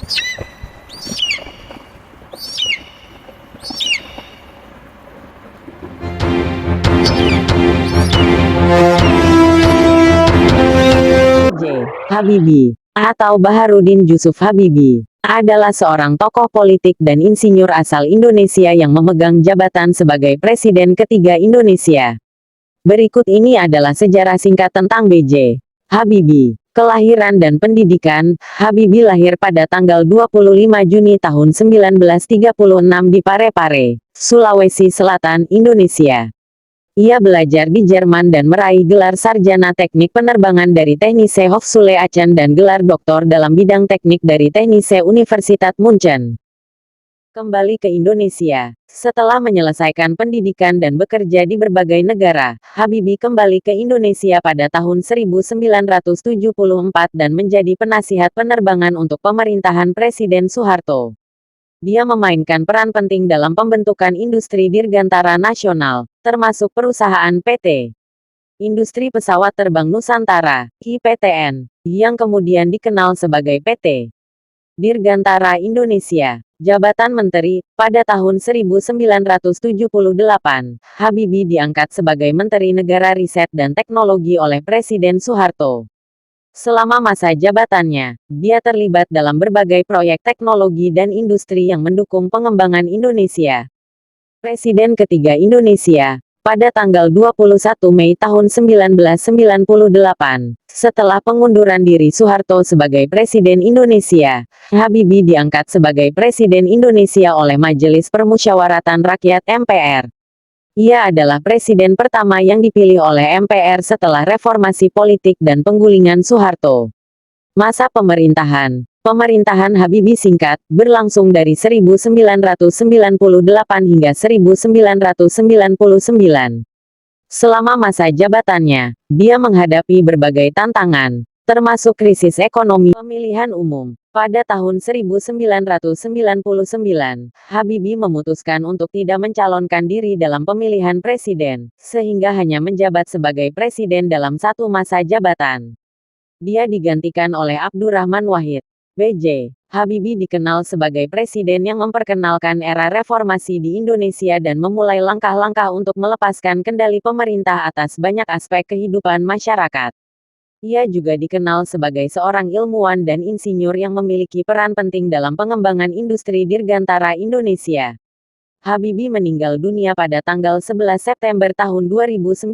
B.J. Habibie, atau Baharudin Jusuf Habibie, adalah seorang tokoh politik dan insinyur asal Indonesia yang memegang jabatan sebagai Presiden ketiga Indonesia. Berikut ini adalah sejarah singkat tentang B.J. Habibie. Kelahiran dan pendidikan. Habibie lahir pada tanggal 25 Juni tahun 1936 di Parepare, Sulawesi Selatan, Indonesia. Ia belajar di Jerman dan meraih gelar sarjana teknik penerbangan dari Technische Hochschule Aachen dan gelar doktor dalam bidang teknik dari Technische Universität München. Kembali ke Indonesia. Setelah menyelesaikan pendidikan dan bekerja di berbagai negara, Habibie kembali ke Indonesia pada tahun 1974 dan menjadi penasihat penerbangan untuk pemerintahan Presiden Soeharto. Dia memainkan peran penting dalam pembentukan industri dirgantara nasional, termasuk perusahaan PT Industri Pesawat Terbang Nusantara, IPTN, yang kemudian dikenal sebagai PT Dirgantara Indonesia. Jabatan Menteri. Pada tahun 1978, Habibie diangkat sebagai Menteri Negara Riset dan Teknologi oleh Presiden Soeharto. Selama masa jabatannya, dia terlibat dalam berbagai proyek teknologi dan industri yang mendukung pengembangan Indonesia. Presiden ketiga Indonesia, pada tanggal 21 Mei tahun 1998, setelah pengunduran diri Soeharto sebagai Presiden Indonesia, Habibie diangkat sebagai Presiden Indonesia oleh Majelis Permusyawaratan Rakyat (MPR). Ia adalah presiden pertama yang dipilih oleh MPR setelah reformasi politik dan penggulingan Soeharto. Masa pemerintahan. Pemerintahan Habibie singkat, berlangsung dari 1998 hingga 1999. Selama masa jabatannya, dia menghadapi berbagai tantangan, termasuk krisis ekonomi, pemilihan umum. Pada tahun 1999, Habibie memutuskan untuk tidak mencalonkan diri dalam pemilihan presiden, sehingga hanya menjabat sebagai presiden dalam satu masa jabatan. Dia digantikan oleh Abdurrahman Wahid. B.J. Habibie dikenal sebagai presiden yang memperkenalkan era reformasi di Indonesia dan memulai langkah-langkah untuk melepaskan kendali pemerintah atas banyak aspek kehidupan masyarakat. Ia juga dikenal sebagai seorang ilmuwan dan insinyur yang memiliki peran penting dalam pengembangan industri dirgantara Indonesia. Habibie meninggal dunia pada tanggal 11 September tahun 2019.